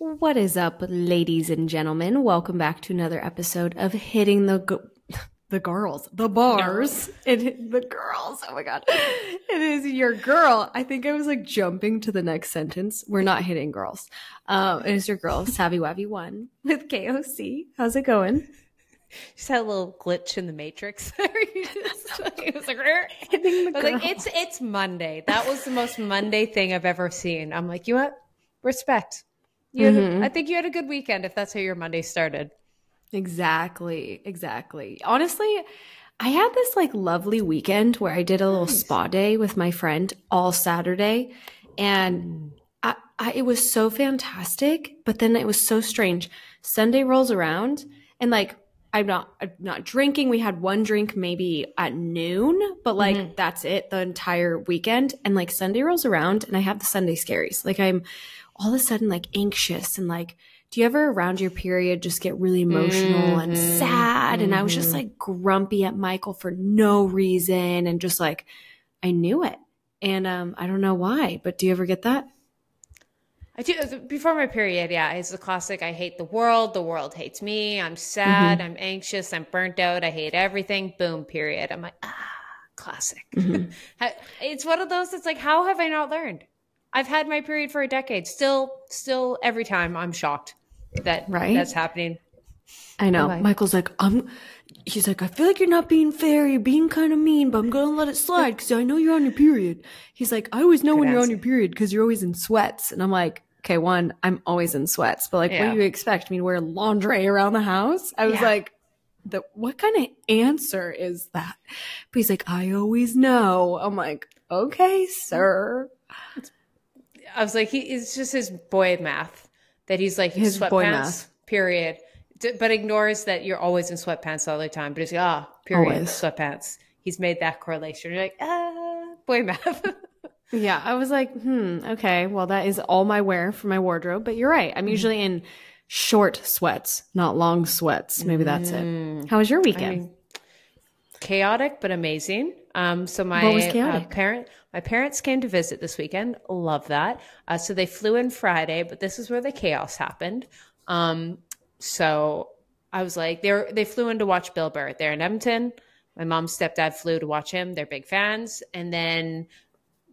What is up, ladies and gentlemen? Welcome back to another episode of Hitting the Girls, the Bars, the Girls. Oh my God. It is your girl. I think I was like jumping to the next sentence. We're not hitting girls. It is your girl, savwright1 with KOC. How's it going? Just had a little glitch in the matrix there. It was like, Hitting the girl. it's Monday. That was the most Monday thing I've ever seen. I'm like, you know what? Respect. I think you had a good weekend if that's how your Monday started. Exactly. Honestly, I had this like lovely weekend where I did a little spa day with my friend all Saturday, and it was so fantastic. But then it was so strange. Sunday rolls around, and like I'm not drinking. We had one drink maybe at noon, but like that's it the entire weekend. And like Sunday rolls around, and I have the Sunday scaries. Like I'm all of a sudden like anxious and like, do you ever around your period just get really emotional and sad? And I was just like grumpy at Michael for no reason. And just like, I knew it. And I don't know why, but do you ever get that? I do. Before my period, yeah, it's the classic. I hate the world hates me. I'm sad. I'm anxious. I'm burnt out. I hate everything. Boom, period. I'm like, classic. It's one of those, it's like, how have I not learned? I've had my period for a decade. Still every time I'm shocked that that's happening. I know. Michael's like, he's like, I feel like you're not being fair. You're being kind of mean, but I'm going to let it slide because I know you're on your period. He's like, I always know when you're on your period because you're always in sweats. And I'm like, okay, one, I'm always in sweats, but like, what do you expect me to wear lingerie around the house? I was like, what kind of answer is that? But he's like, I always know. I'm like, okay, sir. I was like, it's just his boy math that he's like his sweatpants, period. But ignores that you're always in sweatpants all the time. But he's like, period, always. Sweatpants. He's made that correlation. You're like, boy math. Yeah, I was like, okay, well, that is all my wear for my wardrobe. But you're right. I'm usually in short sweats, not long sweats. Maybe that's it. How was your weekend? Chaotic, but amazing. So what was chaotic? My parents came to visit this weekend. Love that. So they flew in Friday, but this is where the chaos happened. So I was like, they flew in to watch Bill Burr. They're in Edmonton. My mom's stepdad flew to watch him. They're big fans. And then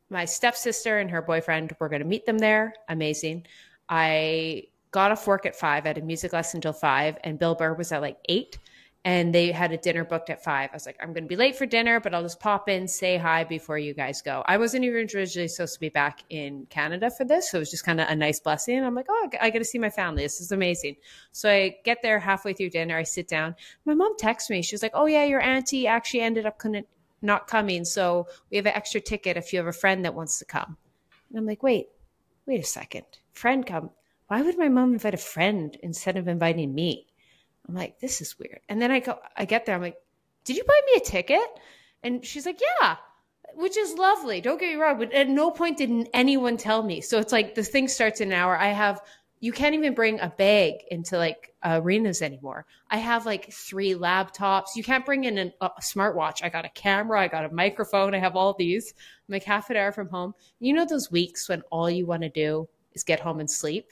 my stepsister and her boyfriend were going to meet them there. Amazing. I got off work at 5. I had a music lesson till 5, and Bill Burr was at like 8. And they had a dinner booked at 5. I was like, I'm going to be late for dinner, but I'll just pop in, say hi before you guys go. I wasn't even originally supposed to be back in Canada for this. So it was just kind of a nice blessing. And I'm like, I get to see my family. This is amazing. So I get there halfway through dinner. I sit down. My mom texts me. She was like, oh yeah, your auntie actually ended up not coming. So we have an extra ticket if you have a friend that wants to come. And I'm like, wait a second. Friend come. Why would my mom invite a friend instead of inviting me? I'm like, this is weird. And then I get there. I'm like, did you buy me a ticket? And she's like, yeah, which is lovely. Don't get me wrong. But at no point did anyone tell me. So it's like the thing starts in an hour. You can't even bring a bag into like arenas anymore. I have like 3 laptops. You can't bring in a smartwatch. I got a camera. I got a microphone. I have all these. I'm like half an hour from home. You know those weeks when all you want to do is get home and sleep?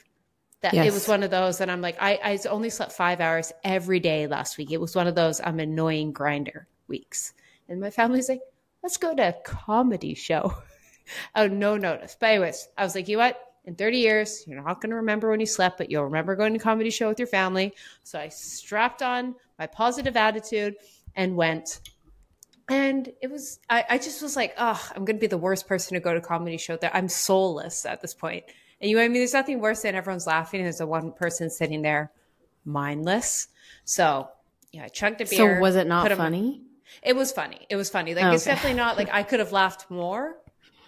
It was one of those, and I'm like, I only slept 5 hours every day last week. It was one of those I'm annoying grinder weeks. And my family's like, let's go to a comedy show. Oh, no notice. But anyways, I was like, you know what? In 30 years, you're not going to remember when you slept, but you'll remember going to a comedy show with your family. So I strapped on my positive attitude and went. And it was, I just was like, I'm going to be the worst person to go to a comedy show there. I'm soulless at this point. And you know what I mean? There's nothing worse than everyone's laughing and there's the one person sitting there mindless. So yeah, I chugged a beer. So was it not funny? It was funny. Like it's definitely not like I could have laughed more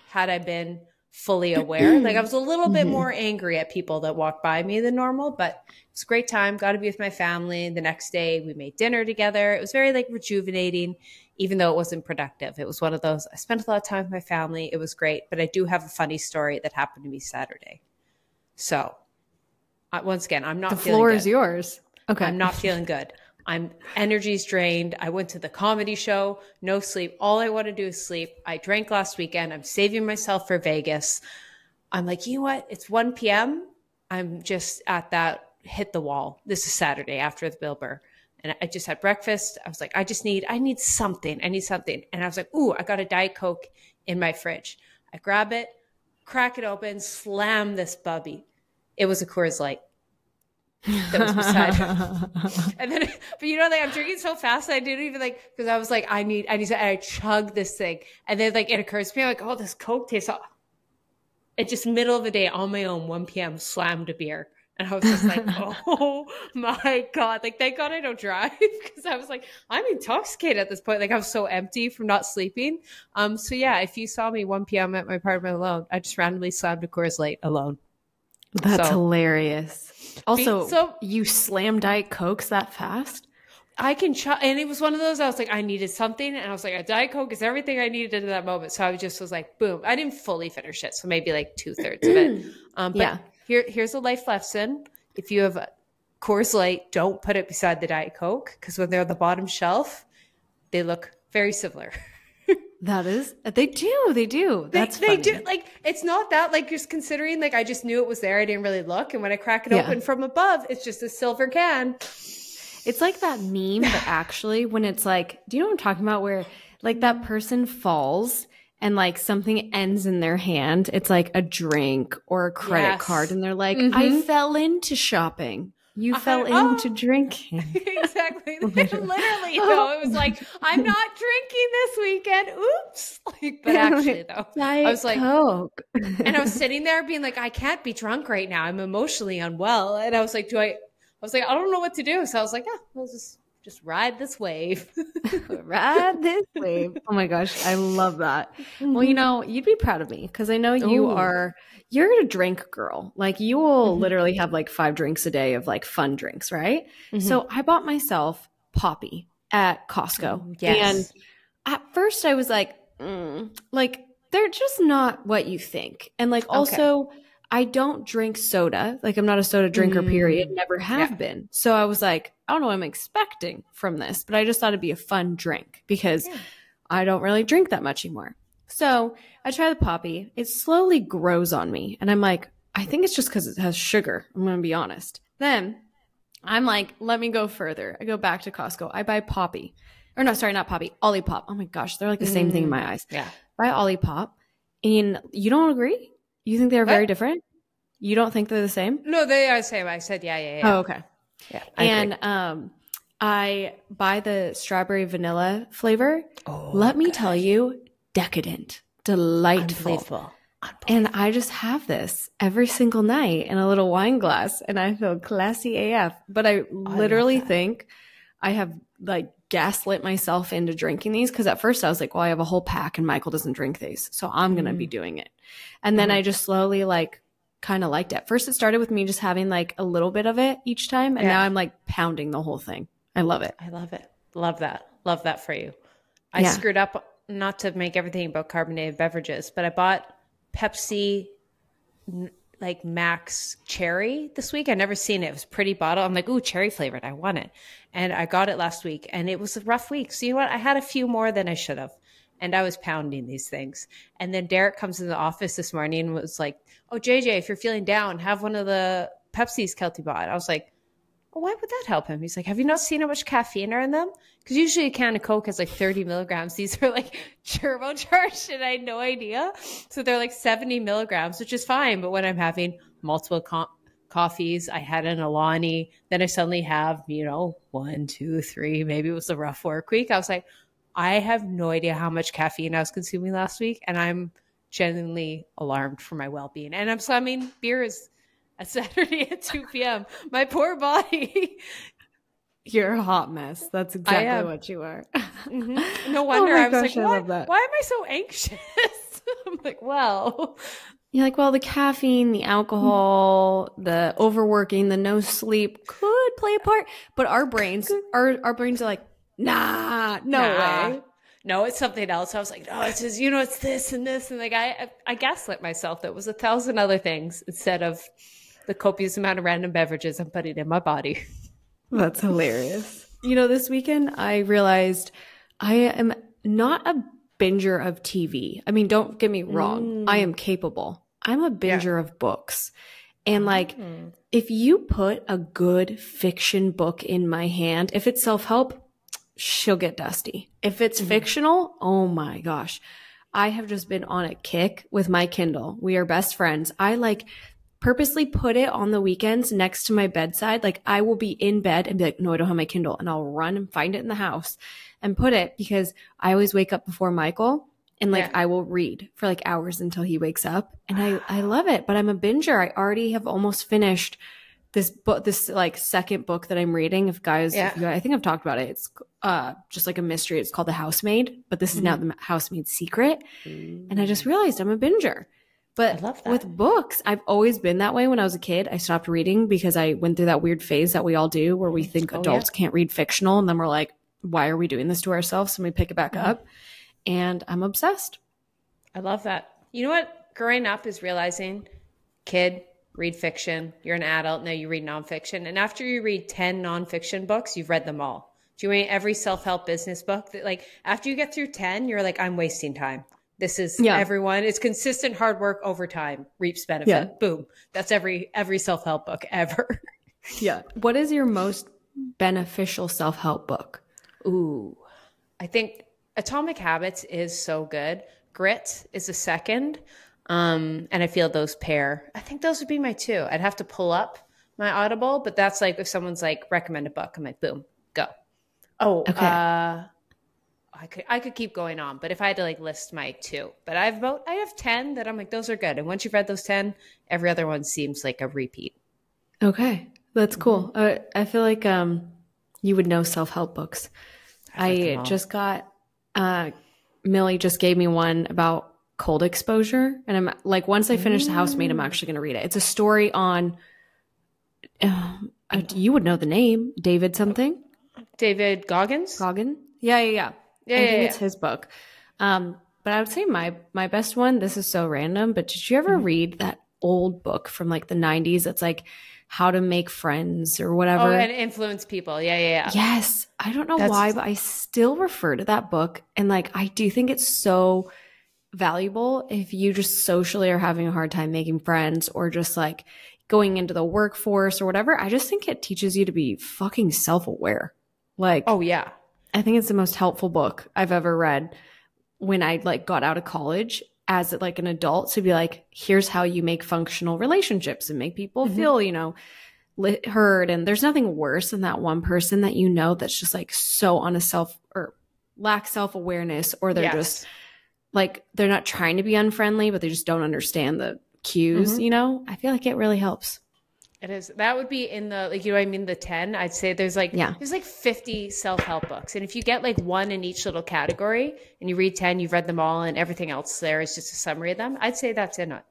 had I been fully aware. Like I was a little bit more angry at people that walked by me than normal, but it's a great time. Got to be with my family. The next day we made dinner together. It was very like rejuvenating, even though it wasn't productive. It was one of those, I spent a lot of time with my family. It was great, but I do have a funny story that happened to me Saturday. So once again, I'm not feeling good. The floor is yours. Okay. I'm not feeling good. Energy's drained. I went to the comedy show, no sleep. All I want to do is sleep. I drank last weekend. I'm saving myself for Vegas. I'm like, you know what? It's 1 p.m. I'm just at that hit the wall. This is Saturday after the Bill Burr. And I just had breakfast. I was like, I need something. I need something. And I was like, ooh, I got a Diet Coke in my fridge. I grab it, crack it open, slam this bubby. It was a Coors Light that was beside her. And then, but you know, like I'm drinking so fast, I didn't even like, because I was like, I need to, and I chug this thing. And then like, it occurs to me, like, oh, this Coke tastes, it just middle of the day on my own, 1 p.m. slammed a beer. And I was just like, oh my God. Like, thank God I don't drive, because I was like, I'm intoxicated at this point. Like, I was so empty from not sleeping. So yeah, if you saw me 1 p.m. at my apartment alone, I just randomly slammed a Coors Light alone. That's hilarious. Also, you slam Diet Cokes that fast? I can and it was one of those, I was like, I needed something. And I was like, a Diet Coke is everything I needed in that moment. So I just was like, boom. I didn't fully finish it. So maybe like 2/3 of it. But yeah. Here's a life lesson. If you have a Coors Light, don't put it beside the Diet Coke, because when they're on the bottom shelf, they look very similar. They do. That's they do. Like, it's not that, like, just considering, like, I just knew it was there. I didn't really look. And when I crack it open from above, it's just a silver can. It's like that meme, but actually when it's like, do you know what I'm talking about? Where like that person falls and like something ends in their hand. It's like a drink or a credit card. And they're like, I fell into shopping. You fell into drinking. Exactly. Literally, though. It was like, I'm not drinking this weekend. Oops. Like, but actually, though, I was like, Coke. And I was sitting there being like, I can't be drunk right now. I'm emotionally unwell. And I was like, I don't know what to do. So I was like, we'll just ride this wave. Ride this wave. Oh my gosh. I love that. Well, you know, you'd be proud of me, because I know you're a drink girl. Like, you will literally have like 5 drinks a day of like fun drinks, right? So I bought myself Poppy at Costco. Yes. And at first I was like, like, they're just not what you think. And like, also, I don't drink soda. Like, I'm not a soda drinker, period. Never have been. So I was like, I don't know what I'm expecting from this, but I just thought it'd be a fun drink, because I don't really drink that much anymore. So I try the Poppy. It slowly grows on me. And I'm like, I think it's just because it has sugar. I'm going to be honest. Then I'm like, let me go further. I go back to Costco. I buy Poppy. Or no, sorry, not Poppy. Olipop. Oh my gosh. They're like the same thing in my eyes. Yeah. Buy Olipop. And you don't agree? You think they're very different? You don't think they're the same? No, they are the same. I said, yeah. Oh, okay. Yeah. And I buy the strawberry vanilla flavor. Oh, let me tell you, decadent, delightful. Unbelievable. And I just have this every single night in a little wine glass, and I feel classy AF. But I literally think I have like gaslit myself into drinking these, because at first I was like, well, I have a whole pack and Michael doesn't drink these, so I'm going to be doing it. And then I just slowly like kind of liked it. First it started with me just having like a little bit of it each time, and now I'm like pounding the whole thing. I love it. I love it. Love that for you. I screwed up, not to make everything about carbonated beverages, but I bought Pepsi like Max Cherry this week. I'd never seen it. It was a pretty bottle. I'm like, ooh, cherry flavored. I want it. And I got it last week, and it was a rough week. So you know what? I had a few more than I should have. And I was pounding these things. And then Derek comes in the office this morning and was like, oh, JJ, if you're feeling down, have one of the Pepsi's Keltie bought. I was like, well, why would that help him? He's like, have you not seen how much caffeine are in them? Because usually a can of Coke has like 30 milligrams. These are like turbocharged, and I had no idea. So they're like 70 milligrams, which is fine. But when I'm having multiple coffees, I had an Alani, then I suddenly have, 1, 2, 3, maybe it was a rough work week. I was like, I have no idea how much caffeine I was consuming last week, and I'm genuinely alarmed for my well-being. And I'm slamming beers at Saturday at 2 p.m. My poor body. You're a hot mess. That's exactly what you are. No wonder. I was like, why am I so anxious? I'm like, well. You're like, well, the caffeine, the alcohol, the overworking, the no sleep could play a part. But our brains are like, nah, no way. No, it's something else. I was like, no, it's just, it's this and this. And like, I gaslit myself. That was 1,000 other things instead of the copious amount of random beverages I'm putting in my body. That's hilarious. This weekend I realized I am not a binger of TV. I mean, don't get me wrong. I am capable. I'm a binger of books. And like, if you put a good fiction book in my hand, if it's self-help, she'll get dusty. If it's fictional, oh my gosh. I have just been on a kick with my Kindle. We are best friends. I like purposely put it on the weekends next to my bedside. Like I will be in bed and be like, no, I don't have my Kindle. And I'll run and find it in the house and put it, because I always wake up before Michael. And like, I will read for like hours until he wakes up. And I love it, but I'm a binger. I already have almost finished this book, this like second book that I'm reading. If guys, if you, I think I've talked about it. It's just like a mystery. It's called The Housemaid, but this is now The Housemaid's Secret. And I just realized I'm a binger. But I love that. With books, I've always been that way. When I was a kid, I stopped reading because I went through that weird phase that we all do where we think adults can't read fictional. And then we're like, why are we doing this to ourselves? And we pick it back up. And I'm obsessed. I love that. You know what? Growing up is realizing, kid, read fiction. You're an adult. Now you read nonfiction. And after you read 10 nonfiction books, you've read them all. Do you mean every self-help business book? That, like, after you get through 10, you're like, I'm wasting time. This is everyone. It's consistent hard work over time. Reaps benefit. Yeah. Boom. That's every self-help book ever. Yeah. What is your most beneficial self-help book? Ooh, I think Atomic Habits is so good. Grit is a second. And I feel those pair. I think those would be my two. I'd have to pull up my Audible, but that's like if someone's like recommend a book, I'm like, boom, go. Oh, okay. I could keep going on, but if I had to like list my two, but I have 10 that I'm like, those are good. And once you've read those 10, every other one seems like a repeat. Okay. That's cool. I feel like you would know self-help books. I just got Millie just gave me one about cold exposure. And I'm like, once I finish The Housemaid, I'm actually going to read it. It's a story on, you would know the name, David something. David Goggins? Goggin? Yeah. I think it's his book. But I would say my best one, this is so random, but did you ever read that old book from like the 90s? It's like How to Make Friends or whatever. Oh, and influence people. Yeah. Yes. I don't know why, but I still refer to that book. And like, I do think it's so valuable if you just socially are having a hard time making friends or just like going into the workforce or whatever. I just think it teaches you to be fucking self-aware. Like, oh yeah. I think it's the most helpful book I've ever read when I like got out of college as like an adult, to be like, here's how you make functional relationships and make people feel, you know, heard. And there's nothing worse than that one person that you know that's just like so on a or lack self-awareness, or they're just like, they're not trying to be unfriendly, but they just don't understand the cues, you know? I feel like it really helps. It is. That would be in the, like, you know what I mean? The 10, I'd say there's like 50 self-help books. And if you get like one in each little category and you read 10, you've read them all, and everything else there is just a summary of them, I'd say that's in it.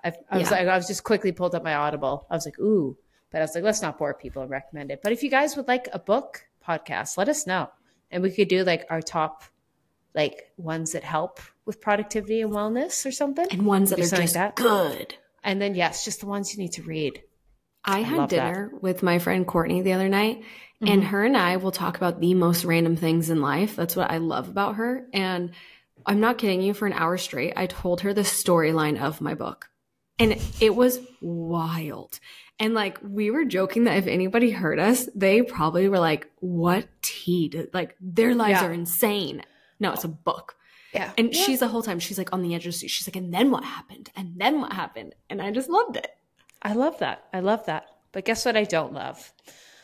I was just quickly pulled up my Audible. I was like, ooh, but I was like, let's not bore people and recommend it. But if you guys would like a book podcast, let us know. And we could do like our top, like ones that help with productivity and wellness or something. And ones that are just good. And then, yes, just the ones you need to read. I had dinner with my friend Courtney the other night, and her and I will talk about the most random things in life. That's what I love about her. And I'm not kidding you, for an hour straight, I told her the storyline of my book. And it was wild. And like, we were joking that if anybody heard us, they probably were like, what tea? Like, their lives are insane. No, it's a book. Yeah. And she's the whole time, she's like on the edge of the seat. She's like, and then what happened? And then what happened? And I just loved it. I love that. But guess what I don't love?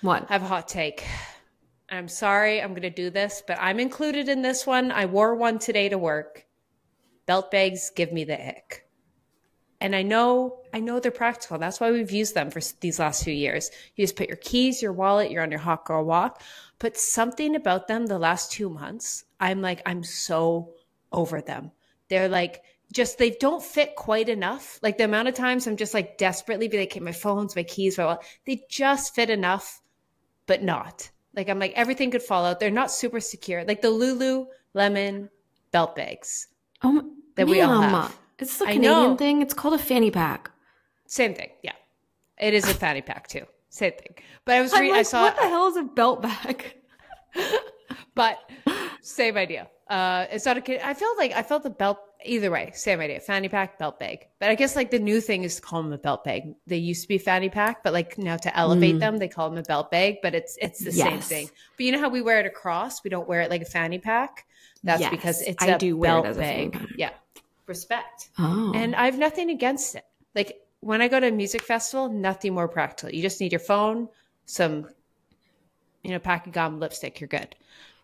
What? I have a hot take. I'm sorry I'm going to do this, but I'm included in this one. I wore one today to work. Belt bags give me the ick. And I know they're practical. That's why we've used them for these last few years. You just put your keys, your wallet, you're on your hot girl walk. But something about them the last 2 months, I'm so over them. They're like, they don't fit quite enough. Like the amount of times I'm just like desperately be like, okay, my phones, my keys, my wallet, they just fit enough, but not. Like, I'm like, everything could fall out. They're not super secure. Like the Lululemon belt bags that we all have. It's the Canadian thing. It's called a fanny pack. Same thing. Yeah. It is a fanny pack too. Same thing. But I saw, what the hell is a belt bag? But same idea. It's not I felt the belt either way. Same idea. Fanny pack, belt bag. But I guess like the new thing is to call them a belt bag. They used to be fanny pack, but like now to elevate them, they call them a belt bag. But it's the same thing. But you know how we wear it across? We don't wear it like a fanny pack. That's because it's a belt bag. Yeah, respect. Oh. And I have nothing against it. Like when I go to a music festival, nothing more practical. You just need your phone, some, pack of gum, lipstick. You're good.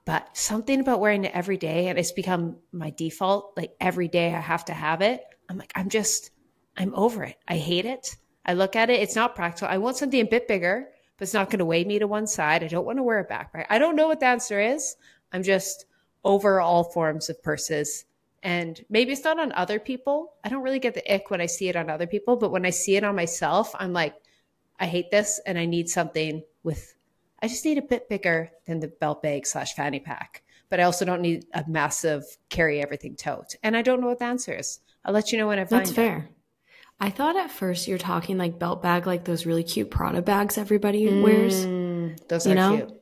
But something about wearing it every day, and it's become my default, like every day I have to have it. I'm like, I'm over it. I hate it. I look at it. It's not practical. I want something a bit bigger, but it's not going to weigh me to one side. I don't want to wear a backpack. I don't know what the answer is. I'm just over all forms of purses. And maybe it's not on other people. I don't really get the ick when I see it on other people, but when I see it on myself, I'm like, I hate this and I need something I just need a bit bigger than the belt bag / fanny pack, but I also don't need a massive carry everything tote. And I don't know what the answer is. I'll let you know when I find it. That's fair. I thought at first you're talking like belt bag, like those really cute Prada bags everybody wears. Those are cute.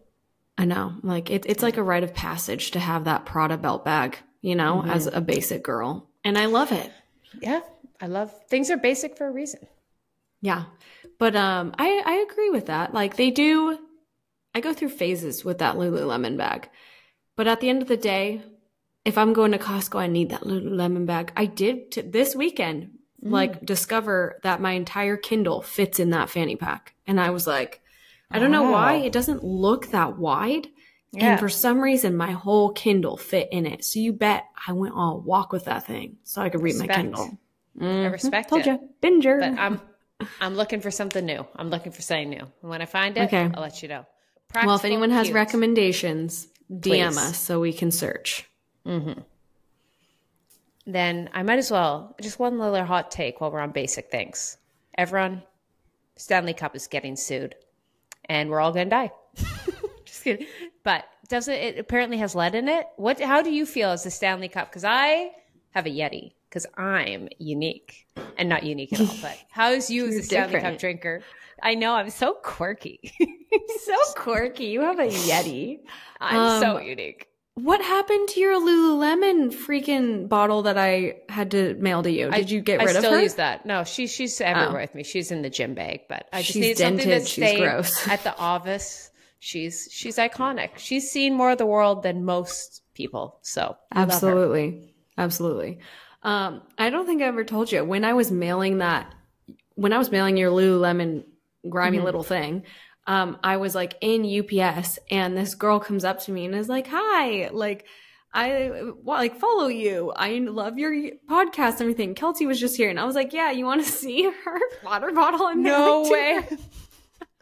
I know. Like it's like a rite of passage to have that Prada belt bag, as a basic girl. And I love it. Yeah. Things are basic for a reason. Yeah. But I agree with that. Like I go through phases with that Lululemon bag. But at the end of the day, if I'm going to Costco, I need that Lululemon bag. I did this weekend, discover that my entire Kindle fits in that fanny pack. And I was like, I don't know why. It doesn't look that wide. Yeah. And for some reason, my whole Kindle fit in it. So you bet I went on a walk with that thing so I could read my Kindle. I respect Told it. you. Binger. But I'm looking for something new. I'm looking for something new. And when I find it, I'll let you know. Practical, well, if anyone has recommendations, DM Please. us so we can search. Then I might as well, just one little hot take while we're on basic things. Everyone, Stanley Cup is getting sued and we're all going to die. Just kidding. But it apparently has lead in it. How do you feel as the Stanley Cup? Because I have a Yeti because I'm unique and not unique at all. But how's you as a Stanley Cup drinker? I know, I'm so quirky. So quirky. You have a Yeti. I'm so unique. What happened to your Lululemon freaking bottle that I had to mail to you? Did you get rid of her? I still use that. No, she's everywhere with me. She's in the gym bag, but I just need something that stays gross. At the office. She's iconic. She's seen more of the world than most people. So absolutely. I don't think I ever told you when I was mailing your Lululemon grimy little thing, I was like in UPS and this girl comes up to me and is like, hi, like I follow you. I love your podcast and everything. Keltie was just here. And I was like, yeah, you want to see her water bottle? And no way.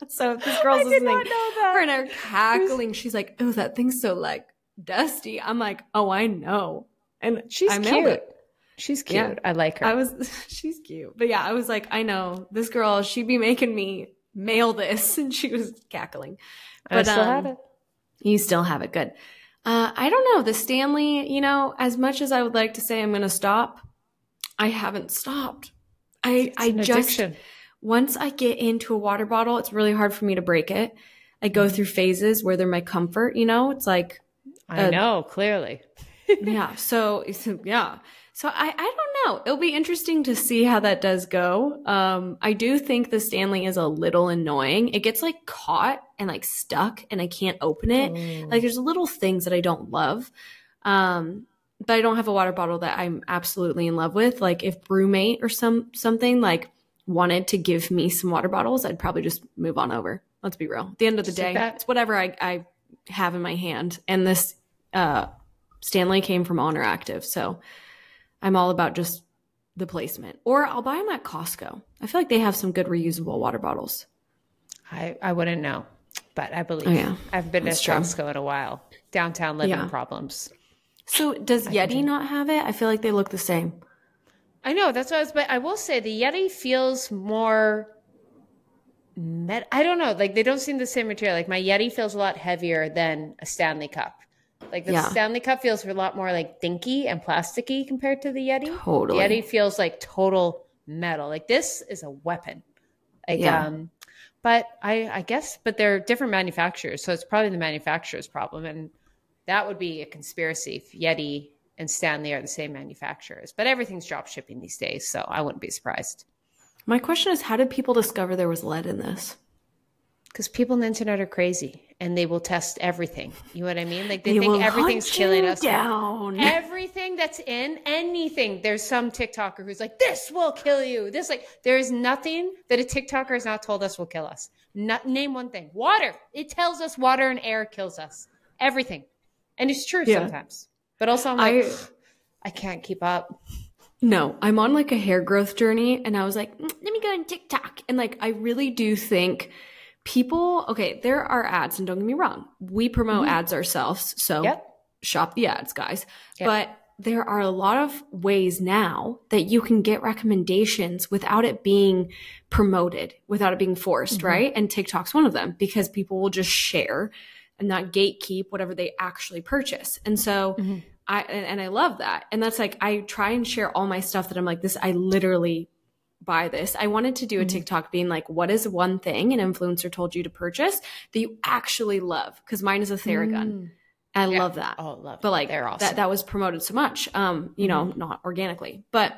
So this girl's listening. Her and I are cackling. She's like, oh, that thing's so like dusty. I'm like, oh, I know. And she's cute. It. She's cute. Yeah. I like her. She's cute. But yeah, I was like, I know this girl, she'd be making me mail this. And she was cackling. But I still have it. You still have it. Good. I don't know. The Stanley, as much as I would like to say I'm going to stop, I haven't stopped. Addiction. Once I get into a water bottle, it's really hard for me to break it. I go through phases where they're my comfort, it's like. I know, clearly. Yeah. So yeah. So I don't know. It'll be interesting to see how that does go. I do think the Stanley is a little annoying. It gets like caught and like stuck and I can't open it. Like there's little things that I don't love. But I don't have a water bottle that I'm absolutely in love with. Like if Brewmate or something like wanted to give me some water bottles, I'd probably just move on over. Let's be real. At the end of the day, it's whatever I have in my hand. And this Stanley came from Honor Active. So I'm all about just the placement. Or I'll buy them at Costco. I feel like they have some good reusable water bottles. I wouldn't know, but I believe. Oh, yeah. I've been to Costco in a while. Downtown living problems. So does Yeti not have it? I feel like they look the same. I know. That's what but I will say the Yeti feels more I don't know. Like they don't seem the same material. Like my Yeti feels a lot heavier than a Stanley Cup. Like the Stanley Cup feels a lot more like dinky and plasticky compared to the Yeti. Totally. The Yeti feels like total metal. Like this is a weapon. Like, but I guess, but they're different manufacturers. So it's probably the manufacturer's problem. And that would be a conspiracy if Yeti and Stanley are the same manufacturers. But everything's drop shipping these days, so I wouldn't be surprised. My question is, how did people discover there was lead in this? Because people on the internet are crazy and they will test everything. You know what I mean? Like they think everything's killing us. Down. Everything that's in anything. There's some TikToker who's like, this will kill you. There is nothing that a TikToker has not told us will kill us. Name one thing. Water. It tells us water and air kills us. Everything. And it's true sometimes. But also I'm like, I can't keep up. No, I'm on like a hair growth journey and I was like, let me go on TikTok. And like, I really do think people, okay, there are ads, and don't get me wrong, we promote ads ourselves, so shop the ads, guys. But there are a lot of ways now that you can get recommendations without it being promoted, without it being forced, right? And TikTok's one of them, because people will just share and not gatekeep whatever they actually purchase. And so I love that. And that's like, I try and share all my stuff that I'm like, this, I literally buy this. I wanted to do a TikTok being like, what is one thing an influencer told you to purchase that you actually love? Because mine is a Theragun. I love that. Oh, love but like they're awesome. that was promoted so much, you know, not organically. But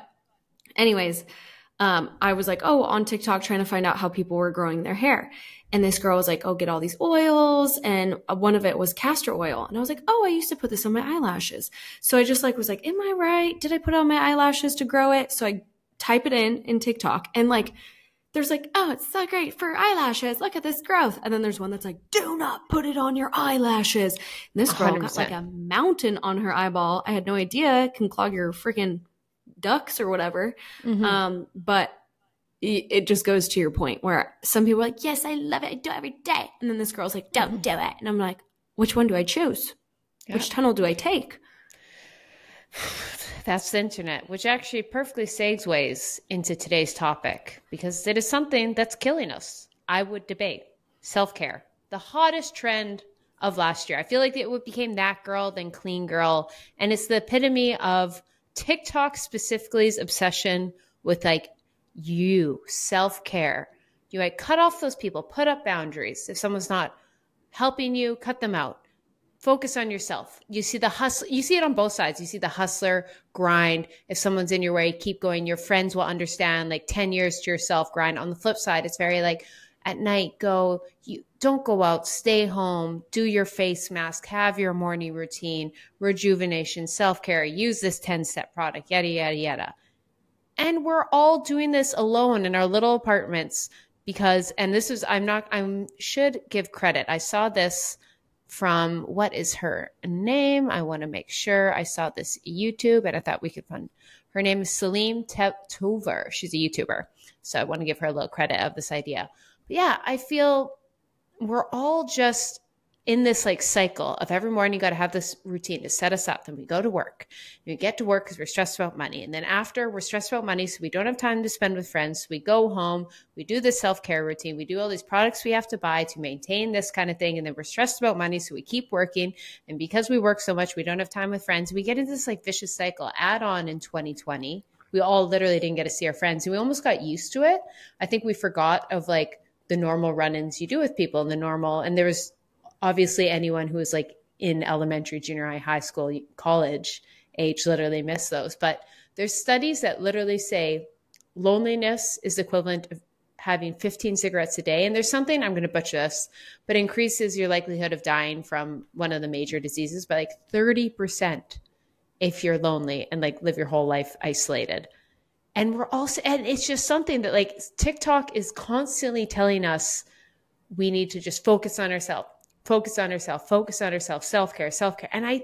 anyways, I was like, on TikTok trying to find out how people were growing their hair. And this girl was like, get all these oils. And one of it was castor oil. And I was like, I used to put this on my eyelashes. So I just like was like, am I right? Did I put it on my eyelashes to grow it? So I type it in TikTok, and like there's like, it's so great for eyelashes, look at this growth. And then there's one that's like, do not put it on your eyelashes. And this girl 100%. Got like a mountain on her eyeball. I had no idea it can clog your freaking ducts or whatever. But it just goes to your point where some people are like, yes, I love it, I do it every day. And then this girl's like, don't do it. And I'm like, which one do I choose? Which tunnel do I take? That's the internet, which actually perfectly segues into today's topic, because it is something that's killing us. I would debate self-care, the hottest trend of last year. I feel like it became that girl, then clean girl. And it's the epitome of TikTok specifically's obsession with like self-care. You like cut off those people, put up boundaries. If someone's not helping you, cut them out. Focus on yourself. You see the hustle. You see it on both sides. You see the hustler grind. If someone's in your way, keep going. Your friends will understand, like 10 years to yourself grind. On the flip side, it's very like at night, don't go out, stay home, do your face mask, have your morning routine, rejuvenation, self-care, use this 10-step product, yada, yada, yada. And we're all doing this alone in our little apartments because, and this is, I should give credit. I saw this from, what is her name? I want to make sure. I saw this YouTube and I thought we could find, her name is Salim Tetover. She's a YouTuber. So I want to give her a little credit of this idea. But yeah, I feel we're all just in this like cycle of every morning you got to have this routine to set us up. Then we go to work. We get to work because we're stressed about money. And then after we're stressed about money, so we don't have time to spend with friends. So we go home, we do this self-care routine. We do all these products we have to buy to maintain this kind of thing. And then we're stressed about money. So we keep working. And because we work so much, we don't have time with friends. We get into this like vicious cycle. Add on in 2020, we all literally didn't get to see our friends and we almost got used to it. I think we forgot of like the normal run-ins you do with people and the normal, and there was obviously anyone who was like in elementary, junior high, high school, college age literally missed those. But there's studies that literally say loneliness is equivalent of having 15 cigarettes a day. And there's something, I'm going to butcher this, but increases your likelihood of dying from one of the major diseases by like 30% if you're lonely and like live your whole life isolated. And we're also, and it's just something that like TikTok is constantly telling us we need to just focus on ourselves. Focus on ourselves, self-care. And I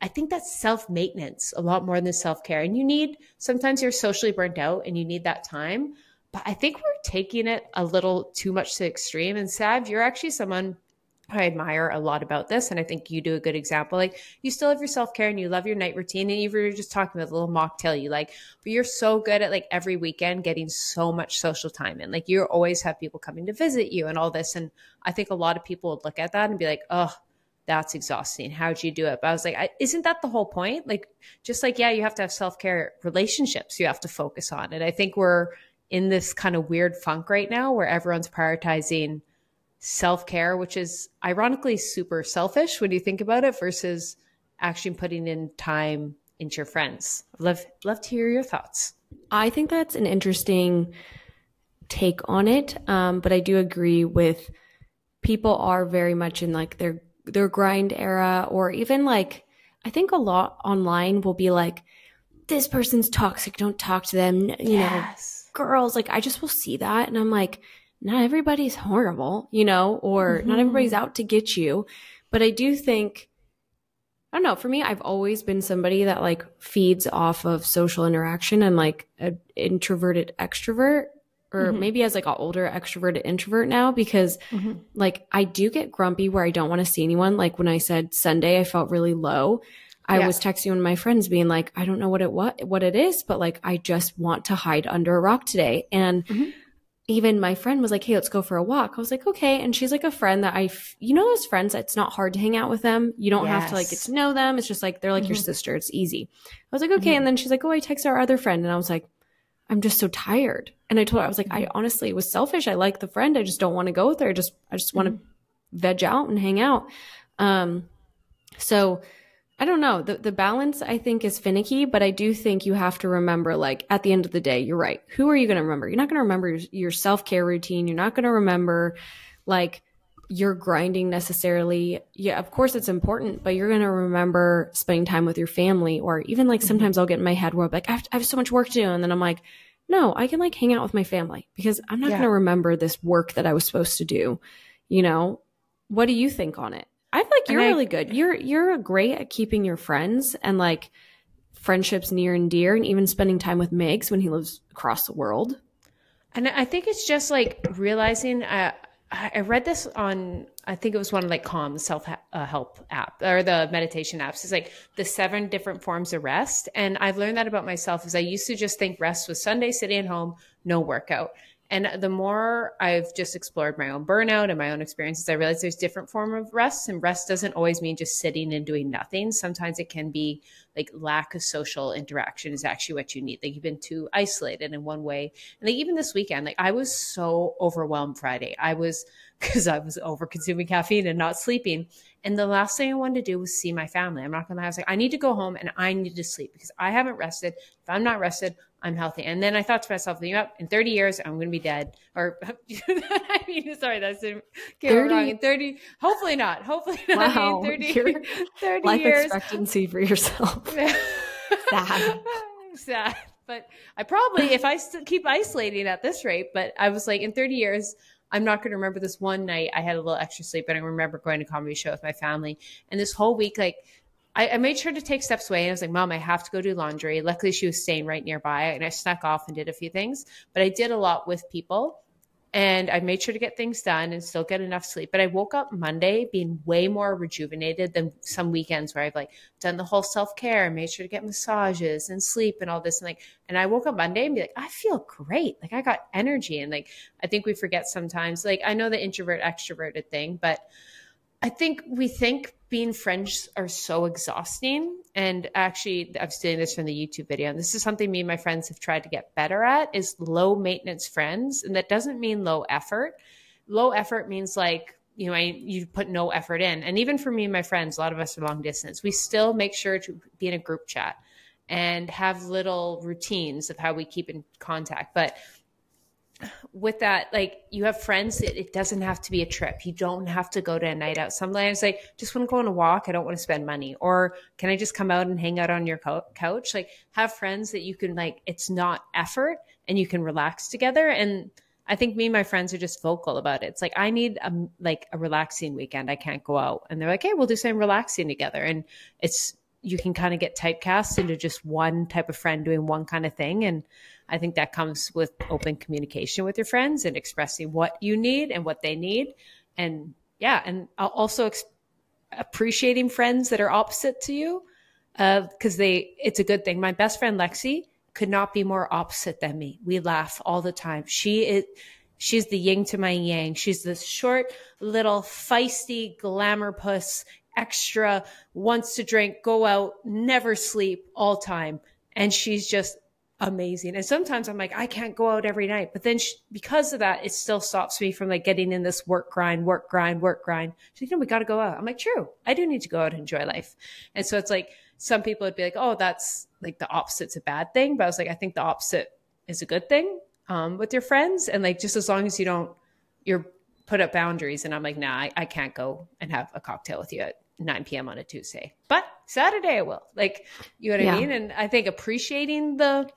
think that's self-maintenance a lot more than self-care. And sometimes you're socially burnt out and you need that time. But I think we're taking it a little too much to the extreme. And Sav, you're actually someone I admire a lot about this. And I think you do a good example. Like you still have your self-care and you love your night routine. And even you're just talking about the little mocktail you like, but you're so good at like every weekend getting so much social time in. Like you always have people coming to visit you and all this. And I think a lot of people would look at that and be like, oh, that's exhausting. How'd you do it? But I was like, isn't that the whole point? Like, just like, yeah, you have to have self-care relationships you have to focus on. And I think we're in this kind of weird funk right now where everyone's prioritizing self-care, which is ironically super selfish when you think about it versus actually putting in time into your friends. Love to hear your thoughts. I think that's an interesting take on it. But I do agree with people are very much in like their grind era, or even like, I think a lot online will be like, this person's toxic, don't talk to them. You know, girls, like I just will see that. And I'm like, not everybody's horrible, you know, or not everybody's out to get you. But I do think, I don't know, for me, I've always been somebody that like feeds off of social interaction and like an introverted extrovert, or maybe as like an older extroverted introvert now, because like I do get grumpy where I don't want to see anyone. Like when I said Sunday, I felt really low. I was texting one of my friends being like, I don't know what it is, but like, I just want to hide under a rock today. And even my friend was like, hey, let's go for a walk. I was like, okay. And she's like a friend that you know, those friends, it's not hard to hang out with them. You don't have to like get to know them. It's just like, they're like your sister. It's easy. I was like, okay. And then she's like, oh, I text our other friend. And I was like, I'm just so tired. And I told her, I was like, I honestly was selfish. I like the friend. I just don't want to go with her. I just want to veg out and hang out. So I don't know. The balance I think is finicky, but I do think you have to remember, like at the end of the day, you're right. Who are you going to remember? You're not going to remember your self-care routine. You're not going to remember like your grinding necessarily. Yeah, of course it's important, but you're going to remember spending time with your family, or even like sometimes I'll get in my head where I'm like, I have so much work to do. And then I'm like, no, I can like hang out with my family because I'm not going to remember this work that I was supposed to do. You know, what do you think on it? I feel like you're really good. You're great at keeping your friends and like friendships near and dear, and even spending time with Migs when he lives across the world. And I think it's just like realizing, I read this on, I think it was one of like Calm's self-help app or the meditation apps. It's like the 7 different forms of rest. And I've learned that about myself, is I used to just think rest was Sunday, sitting at home, no workout. And the more I've just explored my own burnout and my own experiences, I realized there's different form of rest, and rest doesn't always mean just sitting and doing nothing. Sometimes it can be like lack of social interaction is actually what you need. Like you've been too isolated in one way. And like even this weekend, like I was so overwhelmed Friday. Because I was over consuming caffeine and not sleeping. And the last thing I wanted to do was see my family. I'm not going to lie. I was like, I need to go home and I need to sleep because I haven't rested. If I'm not rested, I'm healthy. And then I thought to myself, you know, in 30 years, I'm going to be dead. Or, I mean, sorry, that's wrong. In 30, hopefully not. Hopefully not. Wow, 30 life years. Expectancy for yourself. Sad. But I probably, if I keep isolating at this rate, but I was like, in 30 years, I'm not going to remember this one night I had a little extra sleep, and I remember going to a comedy show with my family. And this whole week, like, I made sure to take steps away. And I was like, Mom, I have to go do laundry. Luckily, she was staying right nearby, and I snuck off and did a few things. But I did a lot with people, and I made sure to get things done and still get enough sleep. But I woke up Monday being way more rejuvenated than some weekends where I've like done the whole self-care and made sure to get massages and sleep and all this. And I woke up Monday and be like, I feel great. Like I got energy. And like, I think we forget sometimes, like I know the introvert extroverted thing, but I think we think being friends are so exhausting. And actually, I'm stealing this from the YouTube video. And this is something me and my friends have tried to get better at, is low maintenance friends. And that doesn't mean low effort. Low effort means like, you know, you put no effort in. And even for me and my friends, a lot of us are long distance. We still make sure to be in a group chat and have little routines of how we keep in contact. But with that, like you have friends, it doesn't have to be a trip. You don't have to go to a night out. Sometimes like, just want to go on a walk. I don't want to spend money. Or can I just come out and hang out on your couch? Like have friends that you can like, it's not effort and you can relax together. And I think me and my friends are just vocal about it. It's like, I need a relaxing weekend. I can't go out. And they're like, hey, we'll do some relaxing together. And you can kind of get typecast into just one type of friend doing one kind of thing. And I think that comes with open communication with your friends and expressing what you need and what they need. And yeah, and also appreciating friends that are opposite to you, because it's a good thing. My best friend, Lexi, could not be more opposite than me. We laugh all the time. She's the yin to my yang. She's this short, little, feisty glamour puss, extra, wants to drink, go out, never sleep, all time. And she's just amazing. And sometimes I'm like, I can't go out every night. But then because of that, it still stops me from like getting in this work grind. She's like, no, we got to go out. I'm like, true. I do need to go out and enjoy life. And so it's like, some people would be like, oh, that's like the opposite's a bad thing. But I was like, I think the opposite is a good thing with your friends. And like, just as long as you're put up boundaries. And I'm like, nah, I can't go and have a cocktail with you at 9 p.m. on a Tuesday, but Saturday I will. Like, you know what I mean? And I think appreciating the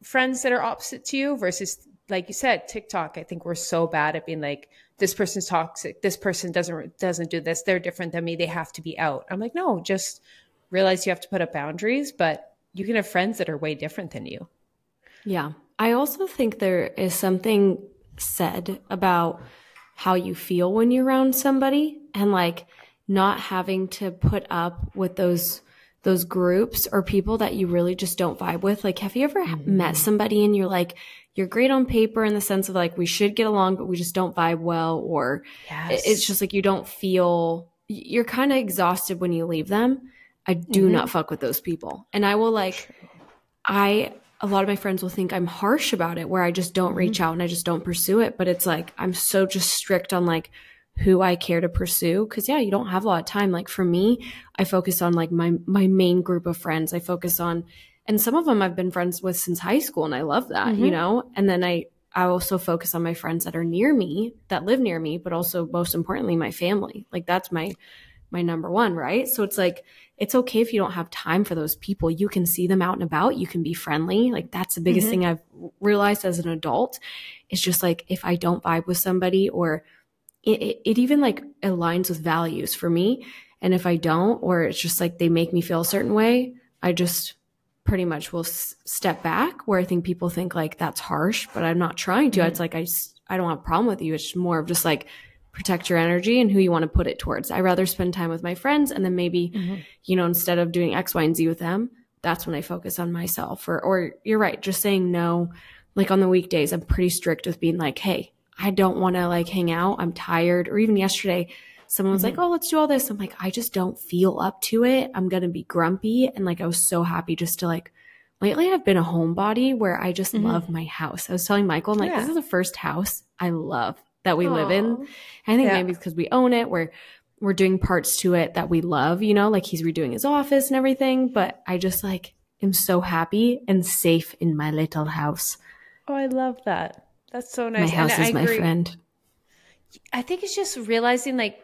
friends that are opposite to you versus, like you said, TikTok, I think we're so bad at being like, this person's toxic, this person doesn't do this, they're different than me, they have to be out. I'm like, no, just realize you have to put up boundaries, but you can have friends that are way different than you. Yeah. I also think there is something said about how you feel when you're around somebody, and like not having to put up with those groups or people that you really just don't vibe with. Like, have you ever met somebody and you're like, you're great on paper in the sense of like, we should get along, but we just don't vibe well, or it's just like, you don't feel, you're kind of exhausted when you leave them. I do not fuck with those people. And I will like, a lot of my friends will think I'm harsh about it, where I just don't reach out and I just don't pursue it. But it's like, I'm so just strict on like who I care to pursue. Cause yeah, you don't have a lot of time. Like for me, I focus on like my main group of friends. I focus on, and some of them I've been friends with since high school, and I love that, you know? And then I also focus on my friends that are near me, that live near me, but also most importantly, my family. Like that's my number one, right? So it's like, it's okay if you don't have time for those people. You can see them out and about. You can be friendly. Like that's the biggest thing I've realized as an adult. It's just like, if I don't vibe with somebody, or it even like aligns with values for me, and if I don't, or it's just like they make me feel a certain way, I just pretty much will step back, where I think people think like that's harsh, but I'm not trying to. It's like, I don't have a problem with you. It's more of just like, protect your energy and who you want to put it towards. I rather spend time with my friends, and then maybe, you know, instead of doing X, Y, and Z with them, that's when I focus on myself. Or you're right, just saying no. Like on the weekdays, I'm pretty strict with being like, hey, I don't want to like hang out. I'm tired. Or even yesterday, someone was like, oh, let's do all this. I'm like, I just don't feel up to it. I'm going to be grumpy. And like, I was so happy just to like, lately I've been a homebody where I just love my house. I was telling Michael, I'm like, this is the first house I love that we live in. I think maybe it's because we own it. We're doing parts to it that we love, you know, like he's redoing his office and everything. But I just like am so happy and safe in my little house. Oh, I love that. That's so nice. My house is my friend. I think it's just realizing like,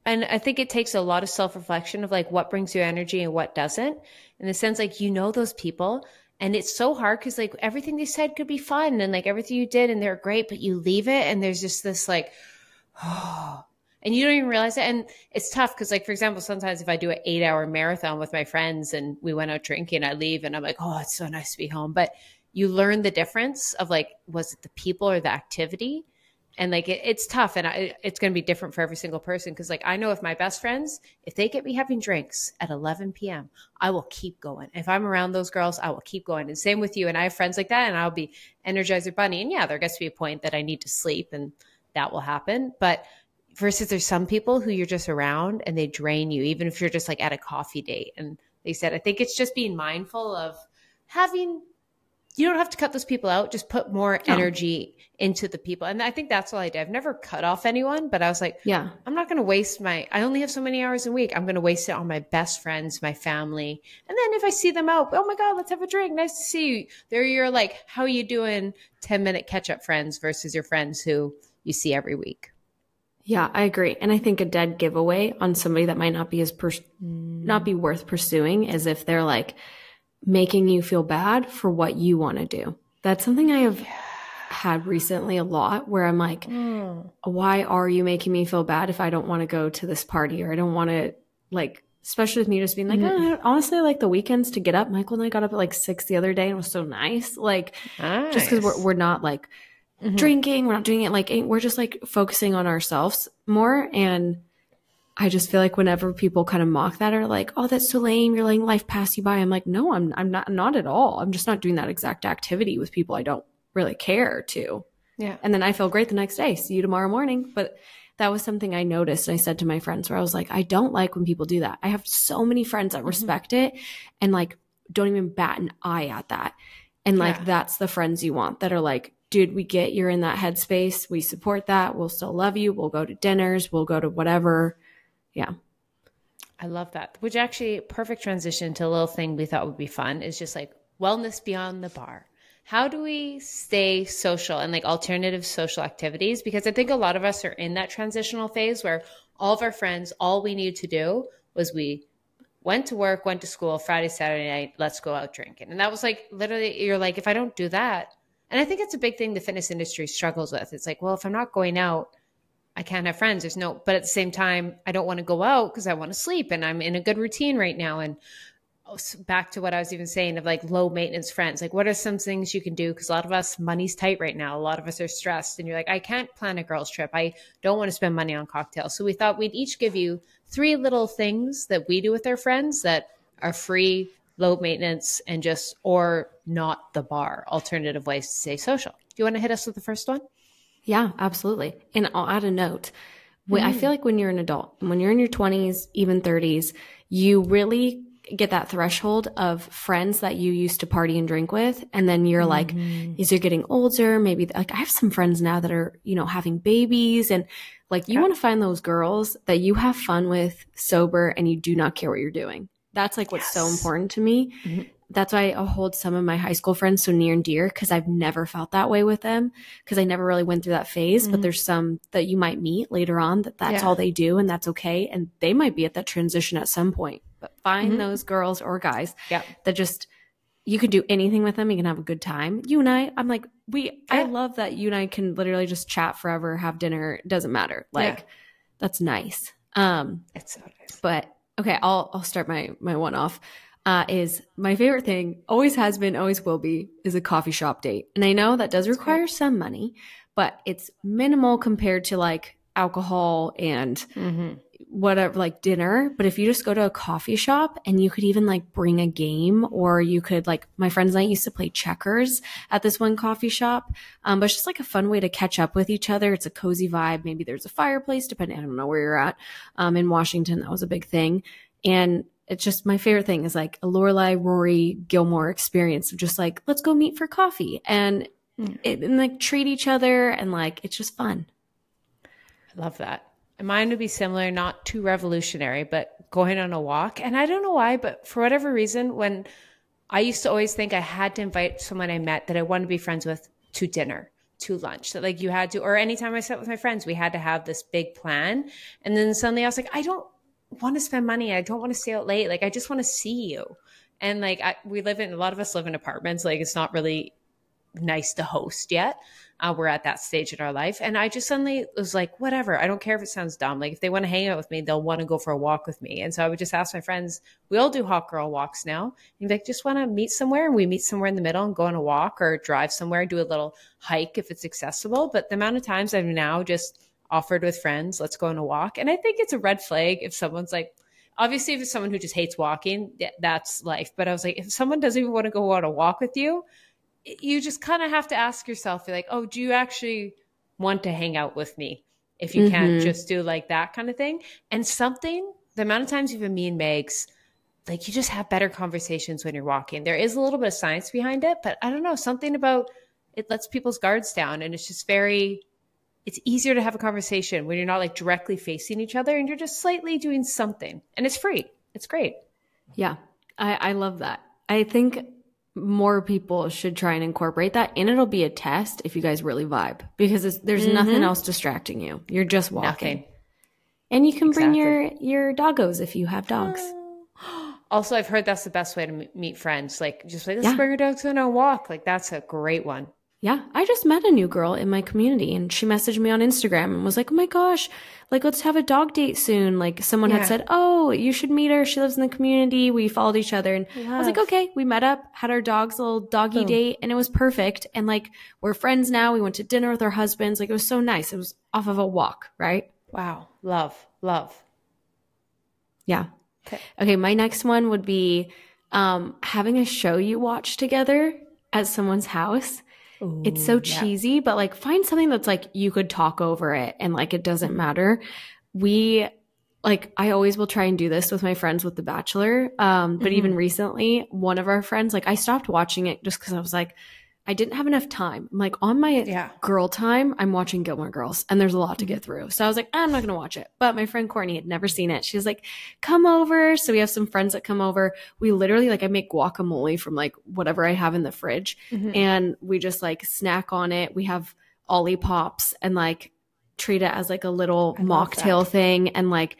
and I think it takes a lot of self-reflection of like what brings you energy and what doesn't. In the sense, like, you know, those people, and it's so hard because like everything they said could be fun and like everything you did and they're great, but you leave it and there's just this like, oh, and you don't even realize it. And it's tough because like, for example, sometimes if I do an 8-hour marathon with my friends and we went out drinking, I leave and I'm like, oh, it's so nice to be home. But you learn the difference of like, was it the people or the activity? And like, it's tough. And it's going to be different for every single person. Cause like, I know if my best friends, if they get me having drinks at 11 p.m., I will keep going. If I'm around those girls, I will keep going. And same with you. And I have friends like that, and I'll be Energizer Bunny. And yeah, there gets to be a point that I need to sleep, and that will happen. But versus there's some people who you're just around and they drain you, even if you're just like at a coffee date. And they said, I think it's just being mindful of having, you don't have to cut those people out. Just put more energy into the people. And I think that's all I did. I've never cut off anyone, but I was like, yeah, I'm not going to waste I only have so many hours a week. I'm going to waste it on my best friends, my family. And then if I see them out, oh my God, let's have a drink. Nice to see you. They're your like, how you doing 10-minute catch-up friends versus your friends who you see every week. Yeah, I agree. And I think a dead giveaway on somebody that might not be not be worth pursuing is if they're like making you feel bad for what you want to do. That's something I have had recently a lot, where I'm like, why are you making me feel bad if I don't want to go to this party, or I don't want to, like, especially with me just being like, honestly, like the weekends to get up. Michael and I got up at like 6 the other day, and it was so nice. Like, just because we're not like drinking, we're not doing it like, we're just like focusing on ourselves more. And I just feel like whenever people kind of mock that, or like, oh, that's so lame, you're letting life pass you by, I'm like, no, I'm not at all. I'm just not doing that exact activity with people I don't really care to. Yeah. And then I feel great the next day. See you tomorrow morning. But that was something I noticed. I said to my friends, where I was like, I don't like when people do that. I have so many friends that respect it and like don't even bat an eye at that. And like, that's the friends you want that are like, dude, we get you're in that headspace. We support that. We'll still love you. We'll go to dinners. We'll go to whatever. Yeah. I love that. Which actually, perfect transition to a little thing we thought would be fun is just like wellness beyond the bar. How do we stay social and like alternative social activities? Because I think a lot of us are in that transitional phase where all of our friends, all we needed to do was we went to work, went to school, Friday, Saturday night, let's go out drinking. And that was like, literally, you're like, if I don't do that, and I think it's a big thing the fitness industry struggles with. It's like, well, if I'm not going out, I can't have friends. But at the same time, I don't want to go out because I want to sleep and I'm in a good routine right now. And back to what I was even saying of like low maintenance friends, like what are some things you can do? Because a lot of us, money's tight right now. A lot of us are stressed and you're like, I can't plan a girls trip. I don't want to spend money on cocktails. So we thought we'd each give you 3 little things that we do with our friends that are free, low maintenance, and just, or not the bar, alternative ways to stay social. Do you want to hit us with the first one? Yeah, absolutely. And I'll add a note. I feel like when you're an adult, when you're in your 20s, even 30s, you really get that threshold of friends that you used to party and drink with. And then you're like, as you're getting older, maybe like I have some friends now that are, having babies, and like you want to find those girls that you have fun with sober and you do not care what you're doing. That's like what's so important to me. That's why I hold some of my high school friends so near and dear, because I've never felt that way with them, because I never really went through that phase. But there's some that you might meet later on that's all they do, and that's okay. And they might be at that transition at some point. But find those girls or guys that just, you can do anything with them. You can have a good time. You and I'm like, I love that you and I can literally just chat forever, have dinner. It doesn't matter. Like, that's nice. It's so nice. But okay, I'll start my one off. Is my favorite thing, always has been, always will be, is a coffee shop date. And I know that does require some money, but it's minimal compared to like alcohol and whatever, like dinner. But if you just go to a coffee shop, and you could even like bring a game, or you could, like, my friends and I used to play checkers at this one coffee shop. But it's just like a fun way to catch up with each other. It's a cozy vibe. Maybe there's a fireplace, depending, I don't know where you're at. In Washington, that was a big thing. And it's just, my favorite thing is like a Lorelai, Rory, Gilmore experience of just like, let's go meet for coffee and like treat each other, and like, it's just fun. I love that. Mine would be similar, not too revolutionary, but going on a walk. And I don't know why, but for whatever reason, when I used to always think I had to invite someone I met that I wanted to be friends with to dinner, to lunch, that like you had to, or anytime I sat with my friends, we had to have this big plan. And then suddenly I was like, I don't want to spend money. I don't want to stay out late. Like, I just want to see you. And like, a lot of us live in apartments. Like, it's not really nice to host yet. We're at that stage in our life. And I just suddenly was like, whatever. I don't care if it sounds dumb. Like, if they want to hang out with me, they'll want to go for a walk with me. And so I would just ask my friends, we all do hot girl walks now. And like, just want to meet somewhere, and we meet somewhere in the middle and go on a walk, or drive somewhere, do a little hike if it's accessible. But the amount of times I've now just offered with friends, let's go on a walk. And I think it's a red flag if someone's like, obviously if it's someone who just hates walking, that's life. But I was like, if someone doesn't even want to go on a walk with you, you just kind of have to ask yourself, you're like, oh, do you actually want to hang out with me? If you can't just do like that kind of thing. And the amount of times even me and Megs, like, you just have better conversations when you're walking. There is a little bit of science behind it, but I don't know, something about it lets people's guards down. And it's just it's easier to have a conversation when you're not like directly facing each other and you're just slightly doing something, and it's free. It's great. Yeah. I love that. I think more people should try and incorporate that, and it'll be a test if you guys really vibe, because there's nothing else distracting you. You're just walking. Nothing. And you can bring your doggos if you have dogs. Also, I've heard that's the best way to meet friends. Like, just like, let's bring your dogs on a walk. Like, that's a great one. Yeah. I just met a new girl in my community, and she messaged me on Instagram and was like, oh my gosh, like, let's have a dog date soon. Like, someone had said, oh, you should meet her. She lives in the community. We followed each other, and I was like, okay, we met up, had our dog's little doggy date, and it was perfect. And like, we're friends now. We went to dinner with our husbands. Like, it was so nice. It was off of a walk, right? Wow. Love. Yeah. Okay. My next one would be, having a show you watch together at someone's house. Ooh, it's so cheesy, but like, find something that's like, you could talk over it and like, it doesn't matter. We like I always will try and do this with my friends with The Bachelor. But even recently, one of our friends, like I stopped watching it just because I was like, I didn't have enough time. I'm like on my girl time, I'm watching Gilmore Girls and there's a lot to get through. So I was like, I'm not going to watch it. But my friend Courtney had never seen it. She was like, come over. So we have some friends that come over. We literally like, I make guacamole from like whatever I have in the fridge and we just like snack on it. We have Ollie Pops and like treat it as like a little mocktail thing. And like,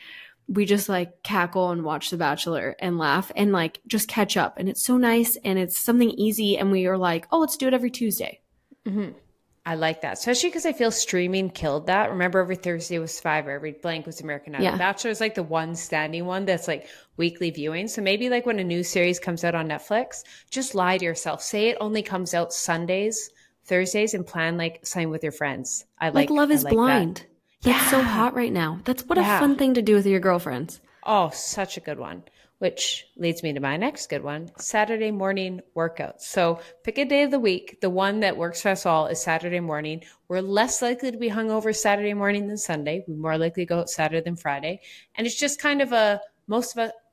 we just like cackle and watch The Bachelor and laugh and like just catch up. And it's so nice and it's something easy. And we are like, oh, let's do it every Tuesday. I like that, especially because I feel streaming killed that. Remember, every Thursday was Survivor, every blank was American Idol. Bachelor is like the one standing one that's like weekly viewing. So maybe like when a new series comes out on Netflix, just lie to yourself. Say it only comes out Sundays, Thursdays, and plan like something with your friends. Like Love is Blind. That. That's so hot right now. That's what a fun thing to do with your girlfriends. Oh, such a good one. Which leads me to my next good one, Saturday morning workouts. So pick a day of the week. The one that works for us all is Saturday morning. We're less likely to be hungover Saturday morning than Sunday. We're more likely to go out Saturday than Friday. And it's just kind of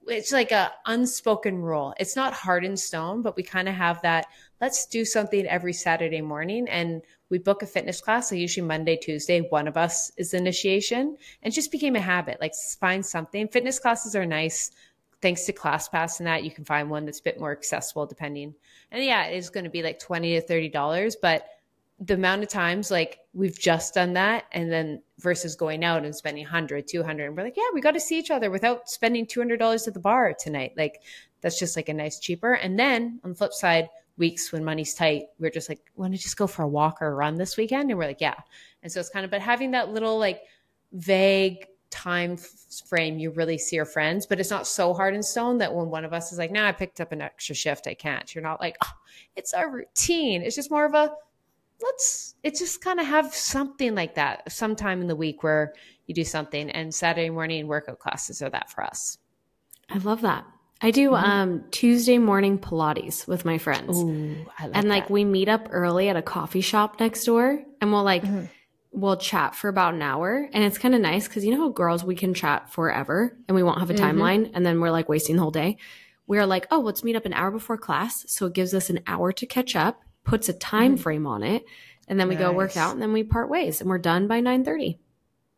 it's like a unspoken rule. It's not hard in stone, but we kind of have that, let's do something every Saturday morning. And we book a fitness class. So usually Monday, Tuesday, one of us is the initiation, and it just became a habit. Like find something. Fitness classes are nice. Thanks to ClassPass and that, you can find one that's a bit more accessible depending. And yeah, it is going to be like $20 to $30, but the amount of times like we've just done that and then versus going out and spending 100, 200, and we're like, yeah, we got to see each other without spending $200 at the bar tonight. Like that's just like a nice cheaper. And then on the flip side, weeks when money's tight, we're just like, want to just go for a walk or a run this weekend? And we're like, yeah. And so it's kind of, but having that little like vague time frame, you really see your friends, but it's not so hard in stone that when one of us is like, nah, I picked up an extra shift, I can't. You're not like, oh, it's our routine. It's just more of a, it's just kind of have something like that sometime in the week where you do something. And Saturday morning workout classes are that for us. I love that. I do Tuesday morning Pilates with my friends. Ooh, I like and like that. We meet up early at a coffee shop next door and we'll like we'll chat for about an hour. And it's kind of nice because you know how girls, we can chat forever and we won't have a timeline and then we're like wasting the whole day. We're like, oh, let's meet up an hour before class. So it gives us an hour to catch up, puts a time frame on it, and then we go work out and then we part ways and we're done by 9:30.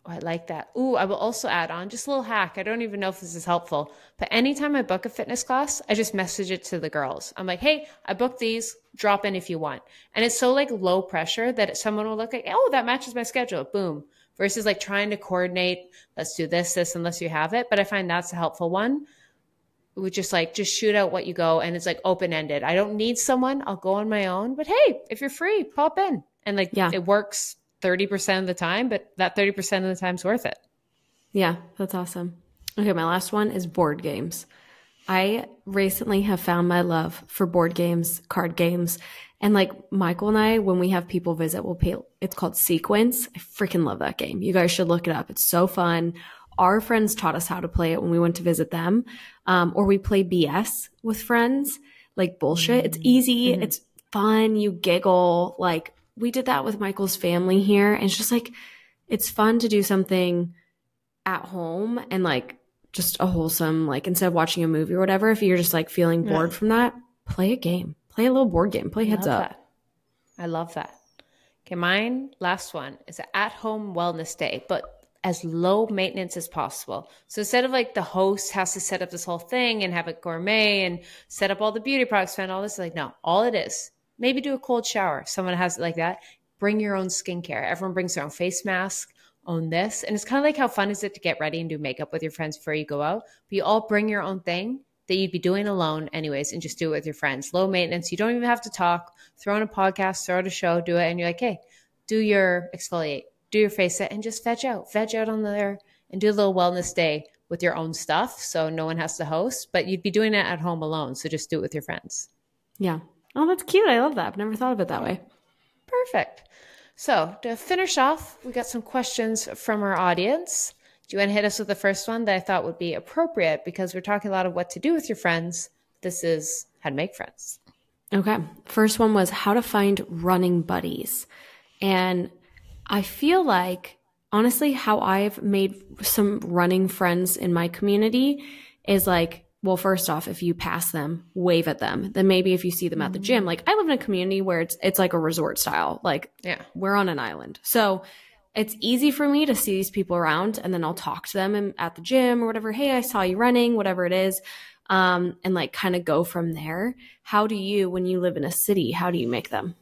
Oh, I like that. Ooh, I will also add on just a little hack. I don't even know if this is helpful, but anytime I book a fitness class, I just message it to the girls. I'm like, hey, I booked these, drop in if you want. And it's so like low pressure that someone will look like, oh, that matches my schedule. Boom. Versus like trying to coordinate, let's do this, unless you have it. But I find that's a helpful one. We just shoot out what you go. And it's like open-ended. I don't need someone. I'll go on my own. But hey, if you're free, pop in. And like, it works 30% of the time, but that 30% of the time's worth it. Yeah, that's awesome. Okay, my last one is board games. I recently have found my love for board games, card games. And like Michael and I, when we have people visit, we'll play, it's called Sequence. I freaking love that game. You guys should look it up. It's so fun. Our friends taught us how to play it when we went to visit them. Or we play BS with friends, like bullshit. It's easy. It's fun. You giggle. Like we did that with Michael's family here. And it's just like, it's fun to do something at home and like just a wholesome, like instead of watching a movie or whatever, if you're just like feeling bored from that, play a game, play a little board game, play Heads Up. I love that. Okay. Mine last one is an at-home wellness day, but as low maintenance as possible. So instead of like the host has to set up this whole thing and have it gourmet and set up all the beauty products and all this, like, no, all it is, maybe do a cold shower. Someone has it like that. Bring your own skincare. Everyone brings their own face mask, own this. And it's kind of like how fun is it to get ready and do makeup with your friends before you go out. But you all bring your own thing that you'd be doing alone anyways and just do it with your friends. Low maintenance. You don't even have to talk. Throw in a podcast, throw out a show, do it. And you're like, hey, do your exfoliate, do your face set, and just veg out on there and do a little wellness day with your own stuff. So no one has to host, but you'd be doing it at home alone. So just do it with your friends. Yeah. Oh, that's cute. I love that. I've never thought of it that way. Perfect. So to finish off, we got some questions from our audience. Do you want to hit us with the first one that I thought would be appropriate because we're talking a lot of what to do with your friends. This is how to make friends. Okay. First one was how to find running buddies. And I feel like honestly, how I've made some running friends in my community is like, well, first off, if you pass them, wave at them. Then maybe if you see them at the gym, like I live in a community where it's like a resort style. Like we're on an island. So it's easy for me to see these people around, and then I'll talk to them at the gym or whatever. Hey, I saw you running, whatever it is. And like kind of go from there. How do you, when you live in a city, how do you make them?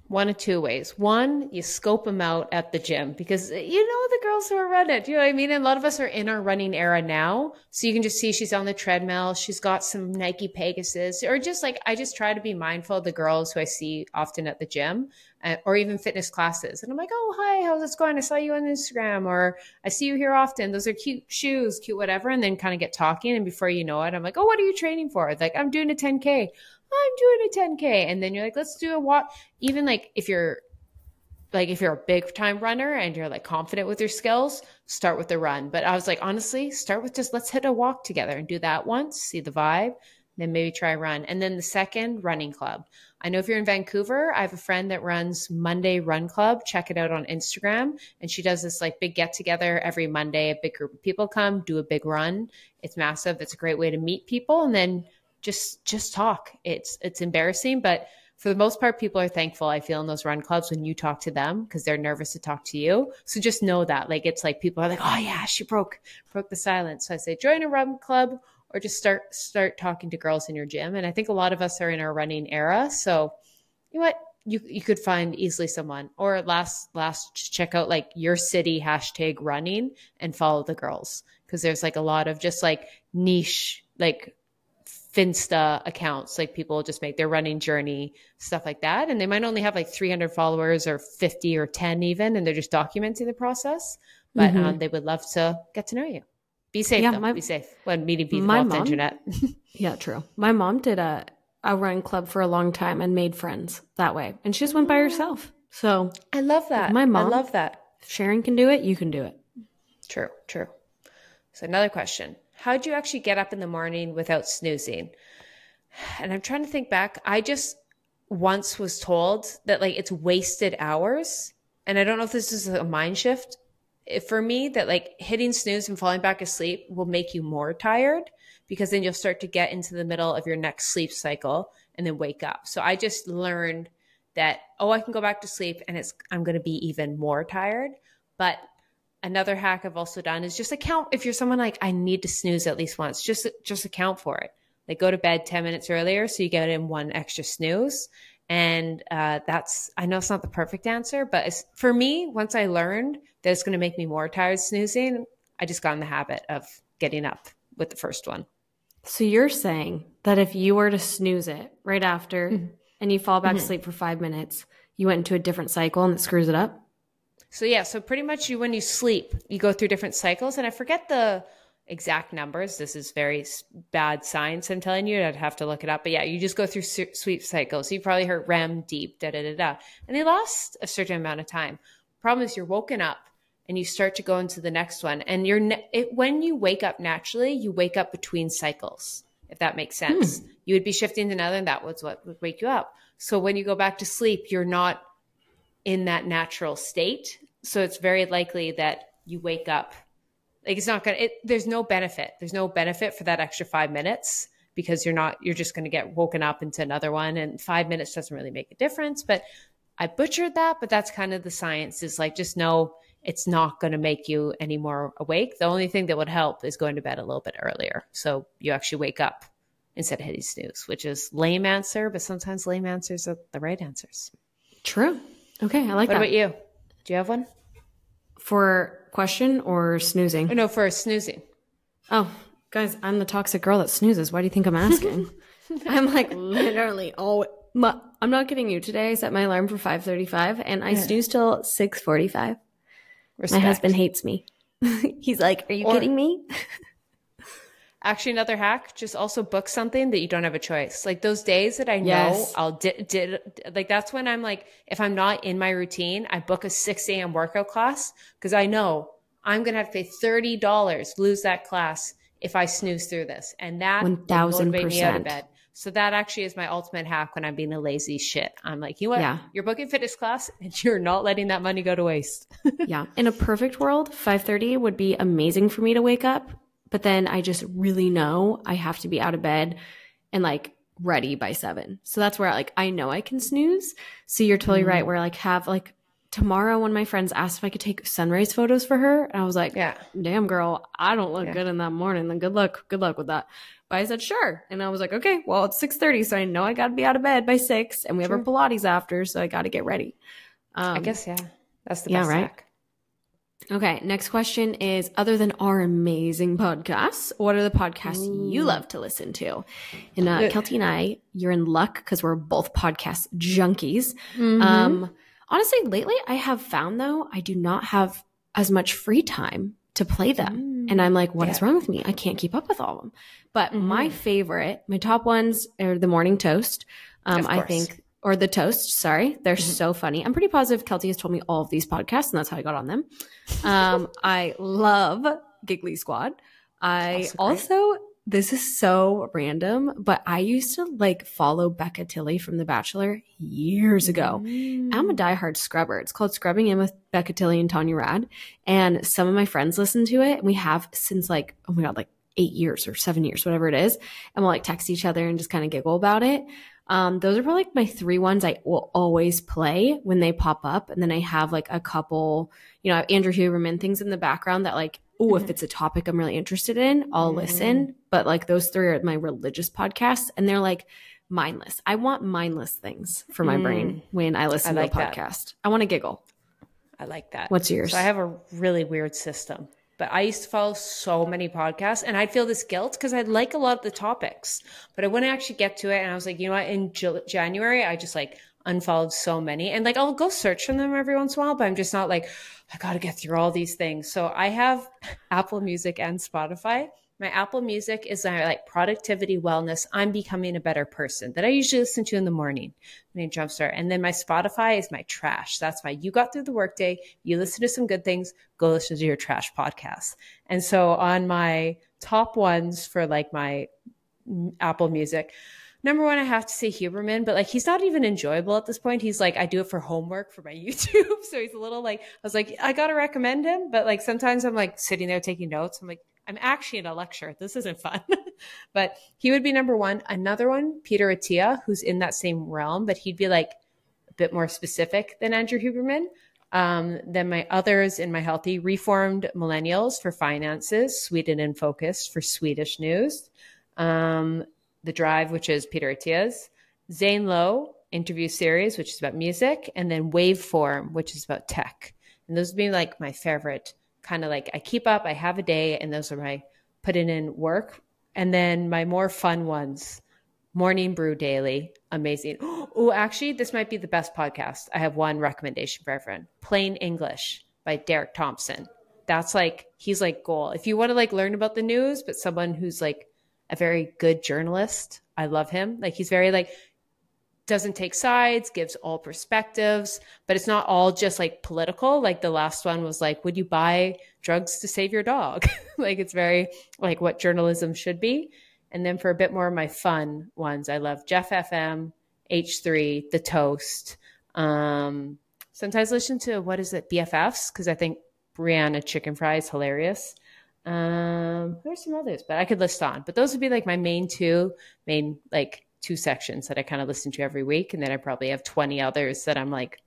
One of two ways. One, you scope them out at the gym because you know the girls who are running. You know what I mean? And a lot of us are in our running era now. So you can just see she's on the treadmill. She's got some Nike Pegasus, or just like, I just try to be mindful of the girls who I see often at the gym or even fitness classes. And I'm like, oh, hi, how's it going? I saw you on Instagram, or I see you here often. Those are cute shoes, cute whatever. And then kind of get talking. And before you know it, I'm like, oh, what are you training for? Like, I'm doing a 10K. I'm doing a 10K. And then you're like, let's do a walk. Even like if you're a big time runner and you're like confident with your skills, start with the run. But I was like, honestly, start with just let's hit a walk together and do that once, see the vibe, then maybe try run. And then the second, running club. I know if you're in Vancouver, I have a friend that runs Monday Run Club. Check it out on Instagram. And she does this like big get together every Monday. A big group of people come, do a big run. It's massive. It's a great way to meet people. And then just talk. It's embarrassing, but for the most part, people are thankful, I feel, in those run clubs when you talk to them because they're nervous to talk to you. So just know that. Like, it's like people are like, oh yeah, she broke the silence. So I say join a run club or just start talking to girls in your gym. And I think a lot of us are in our running era. So you know what? You could find easily someone. Or last just check out like your city #running and follow the girls. Because there's like a lot of just like niche, like Finsta accounts, like people just make their running journey, stuff like that. And they might only have like 300 followers or 50 or 10 even, and they're just documenting the process. But they would love to get to know you. Be safe, though. Be safe when meeting people off the internet. Yeah, true. My mom did a run club for a long time and made friends that way. And she just went by herself. So I love that. My mom, I love that. If Sharon can do it, you can do it. True. So another question. How'd you actually get up in the morning without snoozing? And I'm trying to think back. I just once was told that like it's wasted hours. And I don't know if this is a mind shift for me, that like hitting snooze and falling back asleep will make you more tired because then you'll start to get into the middle of your next sleep cycle and then wake up. So I just learned that, I can go back to sleep and I'm going to be even more tired. But another hack I've also done is just account. If you're someone like, I need to snooze at least once, just account for it. Like go to bed 10 minutes earlier so you get in one extra snooze. And I know it's not the perfect answer, but for me, once I learned that it's going to make me more tired snoozing, I just got in the habit of getting up with the first one. So you're saying that if you were to snooze it right after and you fall back asleep for 5 minutes, you went into a different cycle and it screws it up? So yeah, so pretty much when you sleep, you go through different cycles, and I forget the exact numbers. This is very bad science, I'm telling you. I'd have to look it up. But yeah, you just go through sleep cycles. So you probably heard REM, deep, da-da-da-da. And they last a certain amount of time. Problem is you're woken up and you start to go into the next one. And when you wake up naturally, you wake up between cycles, if that makes sense. You would be shifting to another, and that was what would wake you up. So when you go back to sleep, you're not in that natural state. So it's very likely that you wake up. Like there's no benefit. There's no benefit for that extra 5 minutes because you're just going to get woken up into another one. And 5 minutes doesn't really make a difference, but I butchered that. But that's kind of the science, is like, just know it's not going to make you any more awake. The only thing that would help is going to bed a little bit earlier. So you actually wake up instead of hitting snooze, which is lame answer, but sometimes lame answers are the right answers. True. Okay. I like that. What about you? Do you have one? For question or snoozing? No, for snoozing. Oh, guys, I'm the toxic girl that snoozes. Why do you think I'm asking? I'm like literally, I'm not kidding you. Today I set my alarm for 5:35 and I snooze till 6:45. My husband hates me. He's like, are you kidding me? Actually, another hack, just also book something that you don't have a choice. Like those days that I know I'll like, that's when I'm like, if I'm not in my routine, I book a 6 a.m. workout class because I know I'm going to have to pay $30, lose that class if I snooze through this. And that will motivate me out of bed. So that actually is my ultimate hack when I'm being a lazy shit. I'm like, you know what? Yeah. You're booking fitness class and you're not letting that money go to waste. Yeah. In a perfect world, 5:30 would be amazing for me to wake up. But then I just really know I have to be out of bed and like ready by 7. So that's where like I know I can snooze. So you're totally right. Where like have like tomorrow, one of my friends asked if I could take sunrise photos for her. And I was like, damn girl, I don't look good in that morning. Then good luck with that. But I said, sure. And I was like, okay, well, it's 6:30. So I know I got to be out of bed by 6 and we have our Pilates after. So I got to get ready. I guess, that's the best hack. Okay, next question is, other than our amazing podcasts, what are the podcasts you love to listen to? And Keltie and I, you're in luck because we're both podcast junkies. Honestly, lately I have found, though, I do not have as much free time to play them. And I'm like, what is wrong with me? I can't keep up with all of them. But my top ones are the Morning Toast, I think. Or the Toast, sorry. They're so funny. I'm pretty positive Keltie has told me all of these podcasts, and that's how I got on them. I love Giggly Squad. This is so random, but I used to like follow Becca Tilley from The Bachelor years ago. I'm a diehard scrubber. It's called Scrubbing In with Becca Tilley and Tanya Rad. And some of my friends listen to it. And we have since like, oh my God, like 8 years or 7 years, whatever it is. And we'll like text each other and just kind of giggle about it. Those are probably like my 3 ones I will always play when they pop up. And then I have like a couple, I have Andrew Huberman, things in the background that like, if it's a topic I'm really interested in, I'll listen. But like those 3 are my religious podcasts and they're like mindless. I want mindless things for my brain when I listen to a podcast. I want to giggle. I like that. What's yours? So I have a really weird system. But I used to follow so many podcasts and I'd feel this guilt because I'd like a lot of the topics, but I wouldn't actually get to it. And I was like, you know what? In January, I just like unfollowed so many and like, I'll go search for them every once in a while, but I'm just not like, I got to get through all these things. So I have Apple Music and Spotify. My Apple Music is like productivity, wellness. I'm becoming a better person that I usually listen to in the morning when I jumpstart. And then my Spotify is my trash. That's why you got through the workday. You listen to some good things, go listen to your trash podcast. And so on my top ones for like my Apple Music, number 1, I have to say Huberman, but like, he's not even enjoyable at this point. He's like, I do it for homework for my YouTube. So he's a little like, I was like, I got to recommend him. But like, sometimes I'm like sitting there taking notes. I'm like, I'm actually in a lecture. This isn't fun. But he would be number 1. Another one, Peter Attia, who's in that same realm, but he'd be like a bit more specific than Andrew Huberman. Then my others in my healthy, Reformed Millennials for finances, Sweden in Focus for Swedish news. The Drive, which is Peter Attia's, Zane Lowe interview series, which is about music, and then Waveform, which is about tech. And those would be like my favorite kind of like I keep up, I have a day, and those are my putting in work. And then my more fun ones, Morning Brew Daily, amazing. Oh, actually, this might be the best podcast. I have one recommendation for everyone. Plain English by Derek Thompson. That's like, he's like gold. If you want to like learn about the news, but someone who's like a very good journalist, I love him. Like he's very like, doesn't take sides, gives all perspectives, but it's not all just like political. Like the last one was like, would you buy drugs to save your dog? Like it's very like what journalism should be. And then for a bit more of my fun ones, I love Jeff FM, H3, The Toast. Sometimes listen to, what is it, BFFs? Because I think Brianna Chicken Fry is hilarious. There's some others, but I could list on. But those would be like my main two sections that I kind of listen to every week. And then I probably have 20 others that I'm like,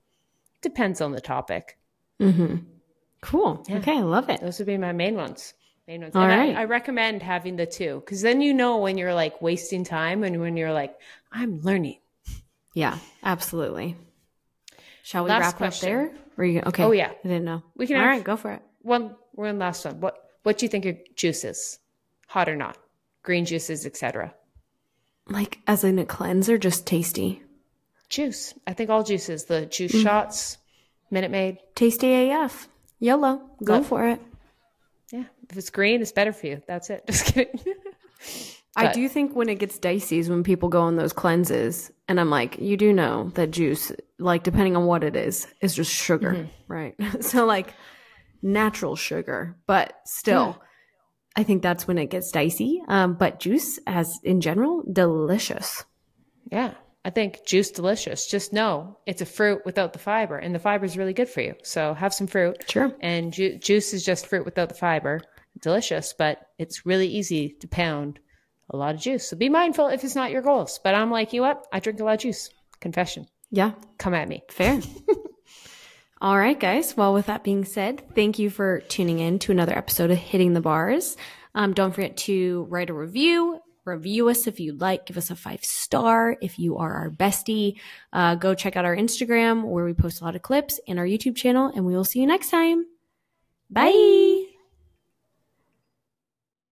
depends on the topic. Mm-hmm. Cool. Yeah. Okay. I love it. Those would be my main ones. All right. I recommend having the 2, because then you know when you're like wasting time and when you're like, I'm learning. Yeah, absolutely. Shall we last wrap question. Up there? Or you, okay. Oh, yeah. I didn't know. We can. All right, go for it. We're in last one. What do you think your juice is? Hot or not? Green juices, etc. Like as in a cleanser, just tasty. Juice. I think all juices. The juice shots, Minute Maid. Tasty AF. Yellow. Go for it. Yeah. If it's green, it's better for you. That's it. Just kidding. I do think when it gets dicey is when people go on those cleanses. And I'm like, you do know that juice, like depending on what it is just sugar, right? So like natural sugar, but still, I think that's when it gets dicey. But juice, as in general, delicious. Yeah. I think juice delicious. Just know it's a fruit without the fiber, and the fiber is really good for you. So have some fruit. Sure. And juice is just fruit without the fiber. Delicious, but it's really easy to pound a lot of juice. So be mindful if it's not your goals. But I'm like, you what? I drink a lot of juice. Confession. Yeah. Come at me. Fair. All right, guys. Well, with that being said, thank you for tuning in to another episode of Hitting the Bars. Don't forget to write a review. Review us if you'd like. Give us a 5-star if you are our bestie. Go check out our Instagram where we post a lot of clips, and our YouTube channel, and we will see you next time. Bye.